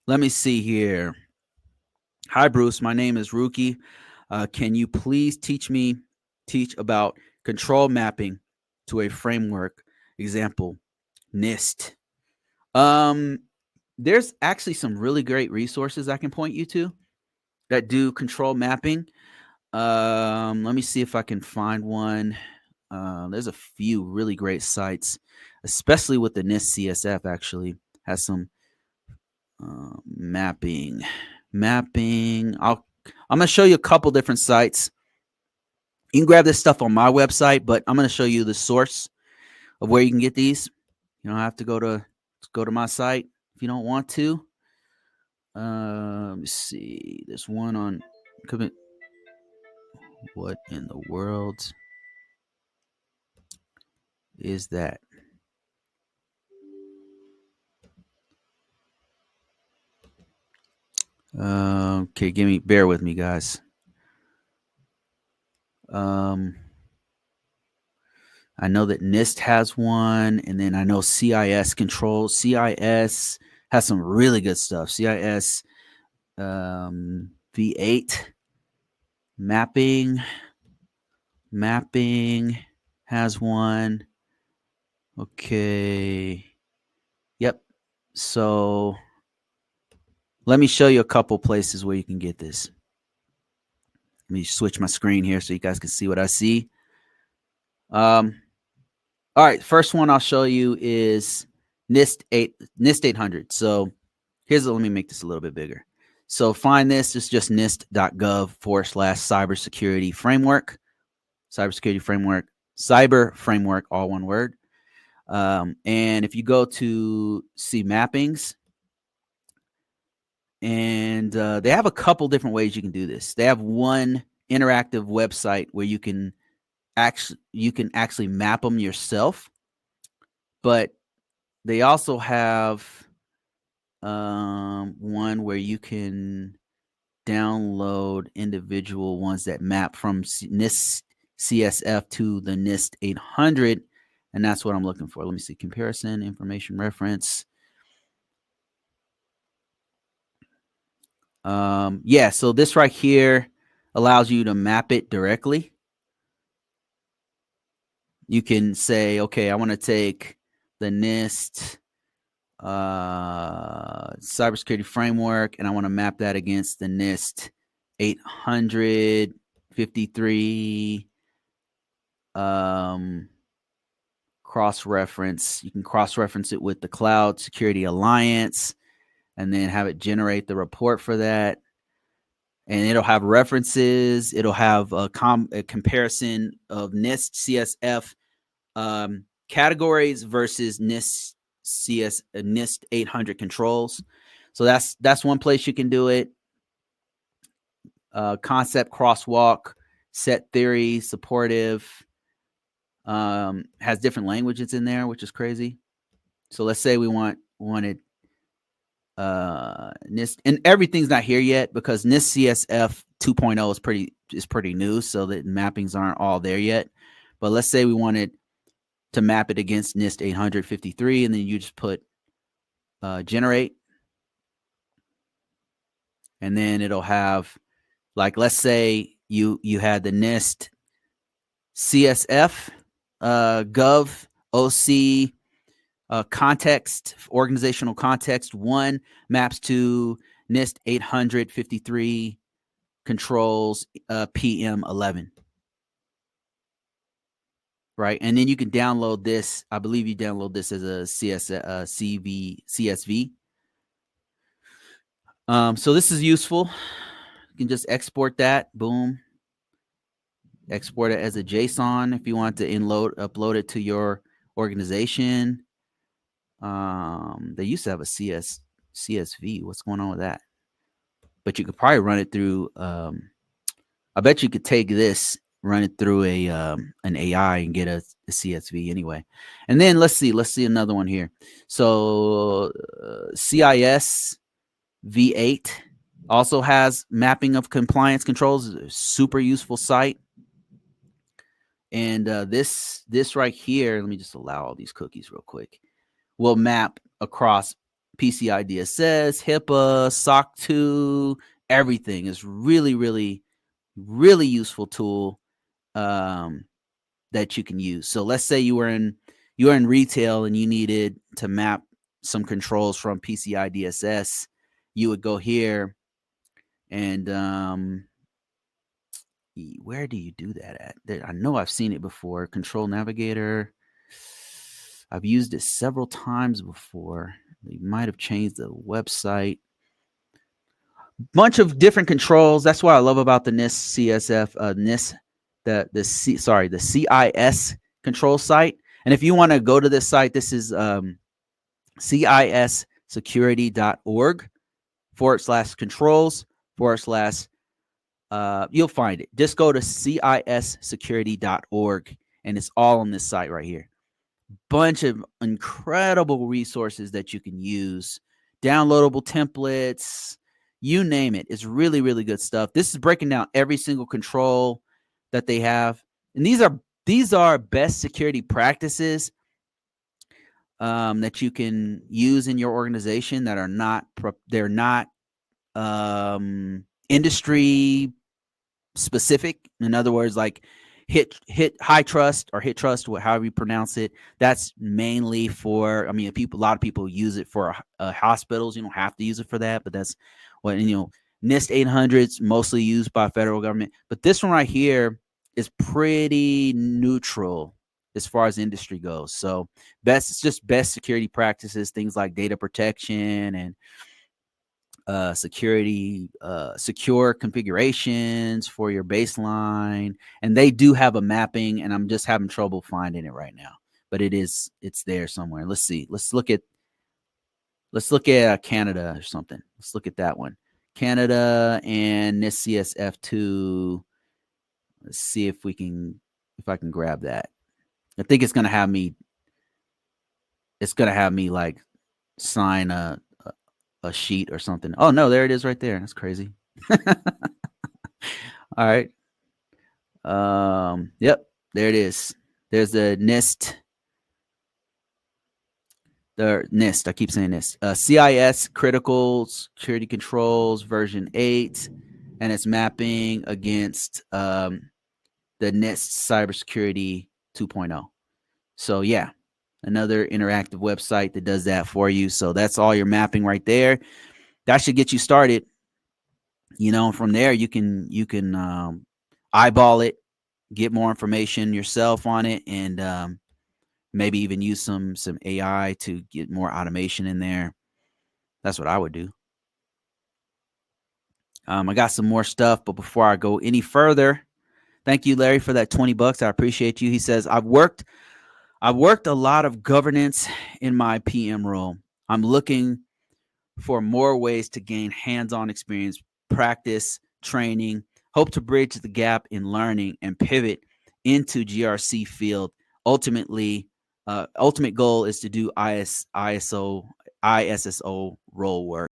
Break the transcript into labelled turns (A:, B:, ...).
A: Let me see here. Hi, Bruce. My name is Ruki. Can you please teach about control mapping to a framework? Example, NIST. Um, there's actually some really great resources I can point you to that do control mapping. Let me see if I can find one. There's a few really great sites, especially with the NIST CSF. Actually, has some mapping. I'm gonna show you a couple different sites. You can grab this stuff on my website, but I'm gonna show you the source of where you can get these. You don't have to go to my site if you don't want to. Let me see. There's one on what in the world is that? Okay, bear with me, guys. Um, I know that NIST has one, and then I know CIS controls. CIS has some really good stuff. CIS V8 mapping has one. Okay. Yep. So let me show you a couple places where you can get this. Let me switch my screen here so you guys can see what I see. All right, first one I'll show you is NIST 800. So let me make this a little bit bigger. So find this. It's just nist.gov/cybersecurity framework. Cybersecurity framework. Cyber framework, all one word. And if you go to see mappings, and they have a couple different ways you can do this. They have one interactive website where you can actually map them yourself, but they also have one where you can download individual ones that map from NIST CSF to the NIST 800, and that's what I'm looking for. Let me see. Comparison, information reference. Yeah, so this right here allows you to map it directly. You can say, okay, I want to take the NIST cybersecurity framework, and I want to map that against the NIST 853 cross-reference. You can cross-reference it with the Cloud Security Alliance and then have it generate the report for that. And it'll have references. It'll have a comparison of NIST CSF categories versus NIST 800 controls. So that's one place you can do it. Concept crosswalk, set theory, supportive, has different languages in there, which is crazy. So let's say we wanted NIST, and everything's not here yet because NIST CSF 2.0 is pretty new, so that mappings aren't all there yet. But let's say we wanted to map it against NIST 853, and then you just put generate, and then it'll have, like, let's say you had the NIST CSF gov OC context, organizational context 1 maps to NIST 853 controls PM 11. Right, and then you can download this. I believe you download this as a CSV. So this is useful. You can just export that. Boom. Export it as a JSON if you want to upload it to your organization. They used to have a CSV. What's going on with that? But you could probably run it through. I bet you could take this, run it through an AI and get a CSV anyway. And then let's see another one here. So CIS V8 also has mapping of compliance controls. It's a super useful site. And this right here, let me just allow all these cookies real quick, will map across PCI DSS, HIPAA, SOC 2, everything. Is really, really, really useful tool that you can use. So let's say you were in retail and you needed to map some controls from PCI DSS. You would go here and where do you do that at? I know I've seen it before. Control Navigator. I've used it several times before. They might have changed the website. Bunch of different controls. That's what I love about the NIST CSF, NIST, the CIS control site. And if you want to go to this site, this is cissecurity.org/controls/ you'll find it. Just go to cissecurity.org and it's all on this site right here. Bunch of incredible resources that you can use, downloadable templates, you name it. It's really, really good stuff. This is breaking down every single control that they have. And these are best security practices that you can use in your organization that are not industry specific. In other words, like hit high trust or hit trust, however you pronounce it. That's mainly for, a lot of people use it for hospitals. You don't have to use it for that, but that's what, NIST 800's mostly used by federal government. But this one right here is pretty neutral as far as industry goes. So it's just best security practices, things like data protection and secure configurations for your baseline. And they do have a mapping, and I'm just having trouble finding it right now, but it's there somewhere. Let's see. Let's look at Canada or something. Let's look at that one. Canada and NIST CSF2. Let's see if I can grab that. I think it's going to have me like sign a sheet or something. Oh no, there it is right there. That's crazy. All right. Yep, there it is. There's the NIST. The NIST, I keep saying this. CIS critical security controls version 8, and it's mapping against the NIST cybersecurity 2.0. So yeah, another interactive website that does that for you. So that's all your mapping right there. That should get you started. From there you can eyeball it, get more information yourself on it, and maybe even use some AI to get more automation in there. That's what I would do. I got some more stuff, but before I go any further, thank you, Larry, for that $20. I appreciate you. He says, I've worked a lot of governance in my PM role. I'm looking for more ways to gain hands-on experience, practice, training, hope to bridge the gap in learning and pivot into GRC field. Ultimate goal is to do ISO role work.